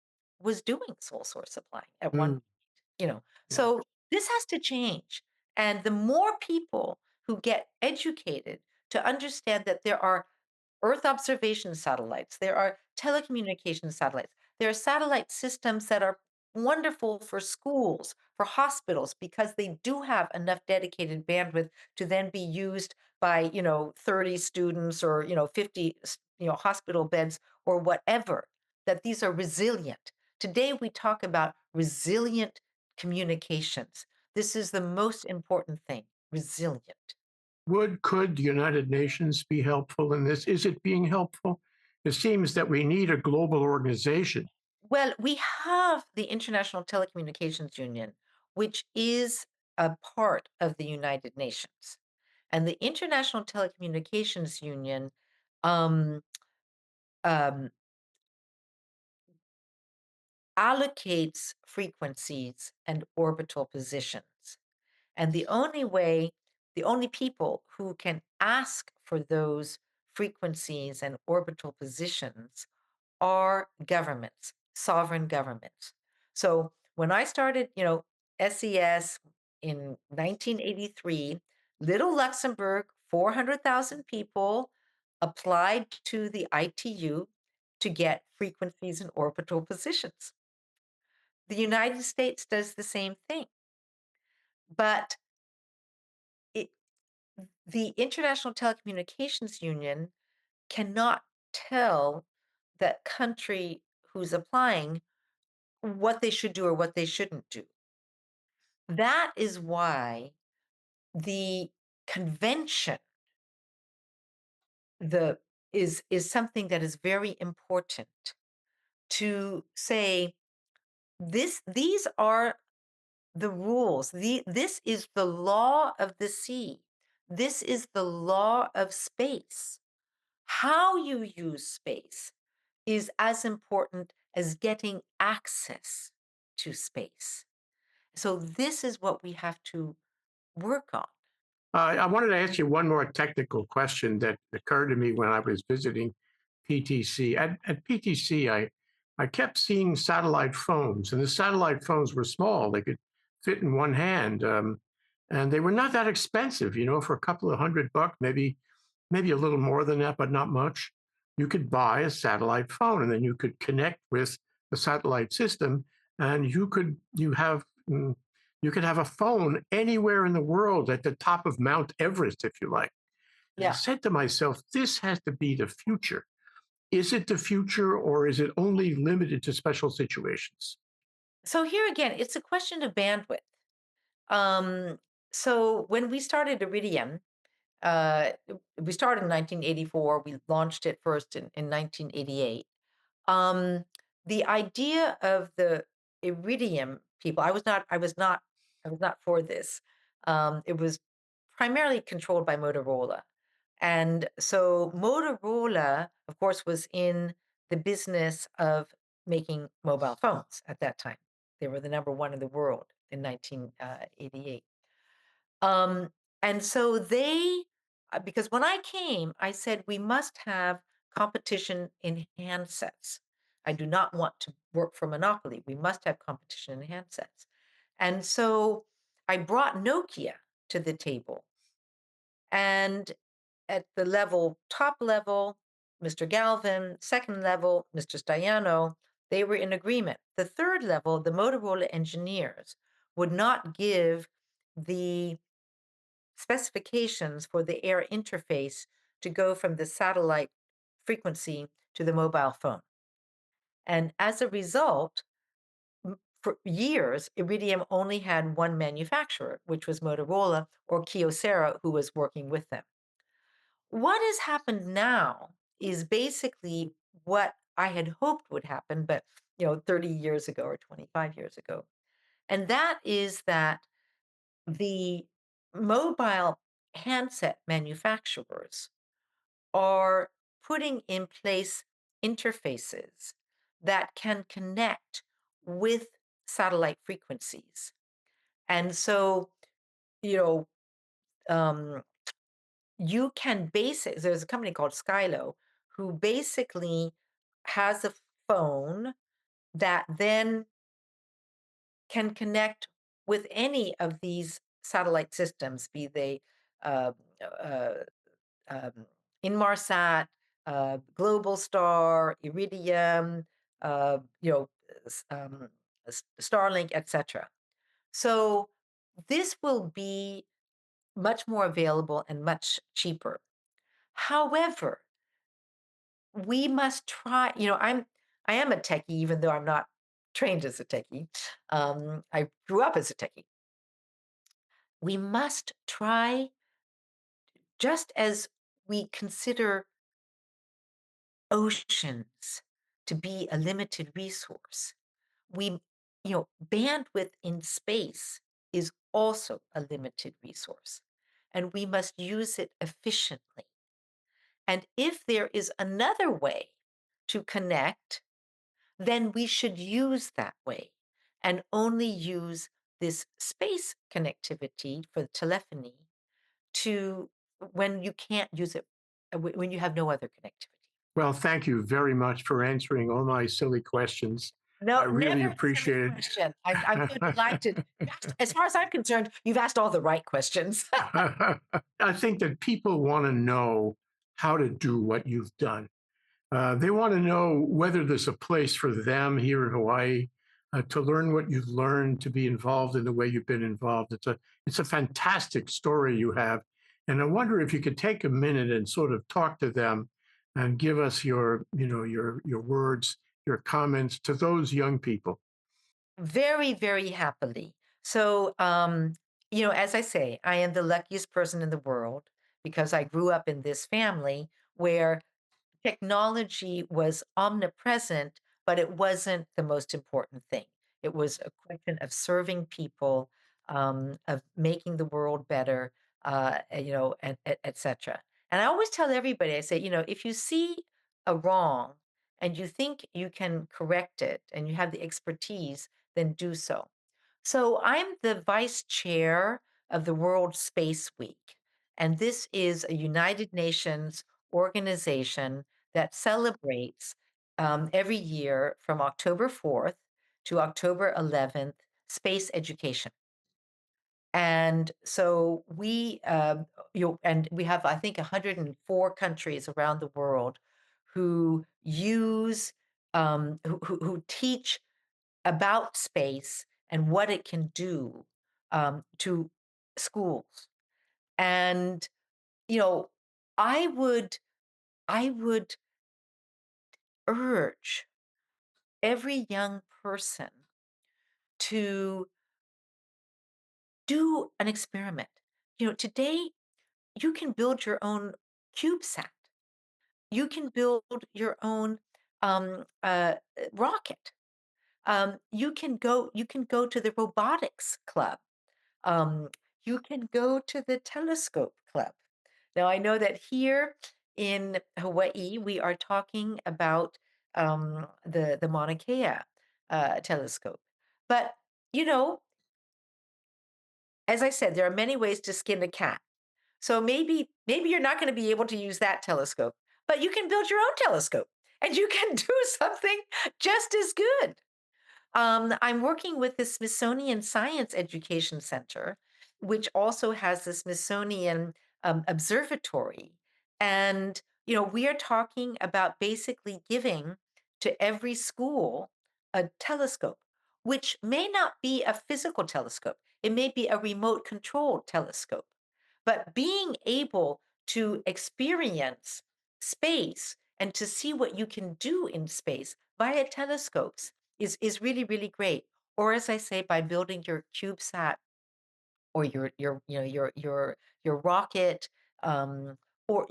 was doing sole source supplying at one Mm, point, you know. yeah. So this has to change. And the more people who get educated to understand that there are Earth observation satellites, there are telecommunication satellites, there are satellite systems that are wonderful for schools, for hospitals, because they do have enough dedicated bandwidth to then be used by, 30 students, or, 50, hospital beds, or whatever, that these are resilient. Today, we talk about resilient communications. This is the most important thing, resilient. Could the United Nations be helpful in this? Is it being helpful? It seems that we need a global organization. Well, we have the International Telecommunications Union, which is a part of the United Nations. And the International Telecommunications Union um, um, allocates frequencies and orbital positions. And the only people who can ask for those frequencies and orbital positions are governments, sovereign governments. So when I started, SES in 1983, little Luxembourg, 400,000 people applied to the ITU to get frequencies and orbital positions. The United States does the same thing. But it, the International Telecommunications Union cannot tell that country who's applying what they should do or what they shouldn't do. That is why the convention the is something that is very important, to say, these are the rules. This is the law of the sea. This is the law of space. How you use space is as important as getting access to space. So this is what we have to work on. I wanted to ask you one more technical question that occurred to me when I was visiting PTC. At PTC, I kept seeing satellite phones, and the satellite phones were small. They could fit in one hand, and they were not that expensive. For a couple of $100, maybe a little more than that, but not much. You could buy a satellite phone, and then you could connect with the satellite system, and you could have a phone anywhere in the world at the top of Mount Everest, if you like. And I Yeah. said to myself, this has to be the future. Is it the future, or is it only limited to special situations? So here again, it's a question of bandwidth. Um, so when we started Iridium, we started in 1984. We launched it first in 1988. Um, the idea of the Iridium people, I was not for this. It was primarily controlled by Motorola. And so Motorola, of course, was in the business of making mobile phones at that time. They were the number one in the world in 1988. Um, and so because when I came, I said, we must have competition in handsets. I do not want to work for monopoly. We must have competition in handsets. And so I brought Nokia to the table. And at the top level, Mr. Galvin, second level, Mr. Staiano, they were in agreement. The third level, the Motorola engineers would not give the specifications for the air interface to go from the satellite frequency to the mobile phone. And as a result, for years, Iridium only had one manufacturer, which was Motorola or Kyocera, who was working with them. What has happened now is basically what I had hoped would happen, but 30 years ago or 25 years ago. And that is that the mobile handset manufacturers are putting in place interfaces that can connect with satellite frequencies. And so, you know, um, you can there's a company called Skylo who basically has a phone that then can connect with any of these satellite systems, be they uh, uh, um, Inmarsat, Globalstar, Iridium, uh, you know, Starlink, etc. So this will be much more available and much cheaper. However, we must try. I am a techie, even though I'm not trained as a techie. I grew up as a techie. We must try, just as we consider oceans to be a limited resource. Bandwidth in space is also a limited resource, and we must use it efficiently. And if there is another way to connect, then we should use that way and only use this space connectivity for telephony to when you can't use it, when you have no other connectivity. Well, thank you very much for answering all my silly questions. I No, really never a silly appreciate question. I'm so delighted. As far as I'm concerned, you've asked all the right questions. it. I think that people want to know how to do what you've done. They want to know whether there's a place for them here in Hawaii to learn what you've learned, to be involved in the way you've been involved. It's a fantastic story you have, and I wonder if you could take a minute and sort of talk to them and give us your words, your comments to those young people. Very, very happily. So, as I say, I am the luckiest person in the world because I grew up in this family where technology was omnipresent, but it wasn't the most important thing. It was a question of serving people, of making the world better, and et cetera. And I always tell everybody, I say, if you see a wrong and you think you can correct it and you have the expertise, then do so. So I'm the vice chair of the World Space Week. And this is a United Nations organization that celebrates every year from October 4th to October 11th space education. And so and we have, I think, 104 countries around the world who use, who teach about space and what it can do to schools. And, you know, I would, I would urge every young person to do an experiment. Today you can build your own CubeSat. You can build your own rocket. You can go to the robotics club. Um, you can go to the telescope club. Now, I know that here in Hawaii, we are talking about the Mauna Kea telescope. But, you know, as I said, there are many ways to skin a cat. So maybe you're not going to be able to use that telescope, but you can build your own telescope and you can do something just as good. I'm working with the Smithsonian Science Education Center, which also has the Smithsonian Observatory. And, we are talking about basically giving to every school a telescope, which may not be a physical telescope. It may be a remote controlled telescope. But being able to experience space and to see what you can do in space via telescopes is really, really great. Or as I say, by building your CubeSat or your rocket, um, or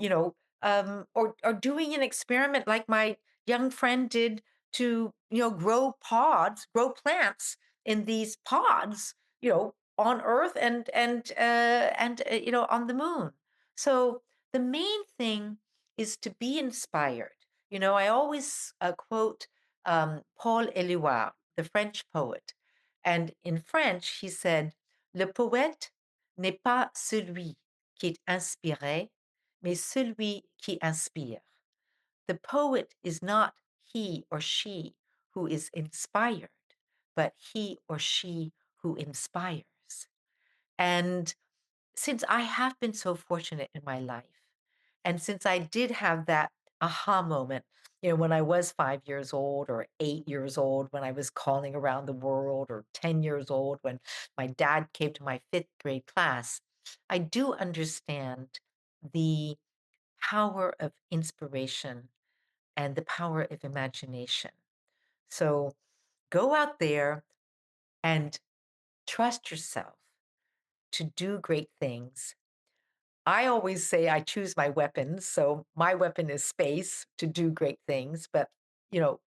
or doing an experiment like my young friend did to grow plants in these pods, on Earth and on the moon. So the main thing is to be inspired. I always quote Paul Éluard, the French poet, and in French he said, le poète n'est pas celui qui est inspiré, mais celui qui inspire. The poet is not he or she who is inspired, but he or she who inspires. And since I have been so fortunate in my life, and since I did have that aha moment, when I was 5 years old or 8 years old, when I was calling around the world, or 10 years old, when my dad came to my fifth grade class, I do understand the power of inspiration and the power of imagination. So go out there and trust yourself to do great things. I always say I choose my weapons. So my weapon is space to do great things. But,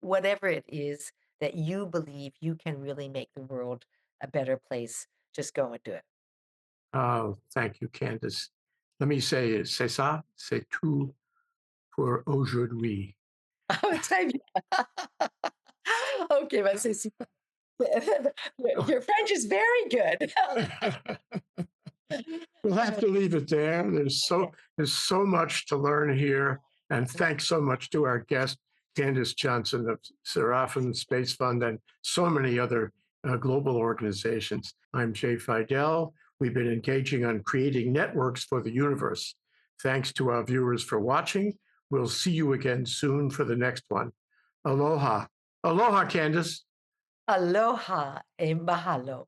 whatever it is that you believe you can really make the world a better place, just go and do it. Oh, thank you, Candace. Let me say, c'est ça, c'est tout pour aujourd'hui. Oh, très bien. OK, bah, c'est super. Your French is very good. We'll have to leave it there. Okay. There's so much to learn here. And thanks so much to our guest, Candace Johnson of Seraphim Space Fund and so many other global organizations. I'm Jay Fidell. We've been engaging on creating networks for the universe. Thanks to our viewers for watching. We'll see you again soon for the next one. Aloha. Aloha, Candace. Aloha e mahalo.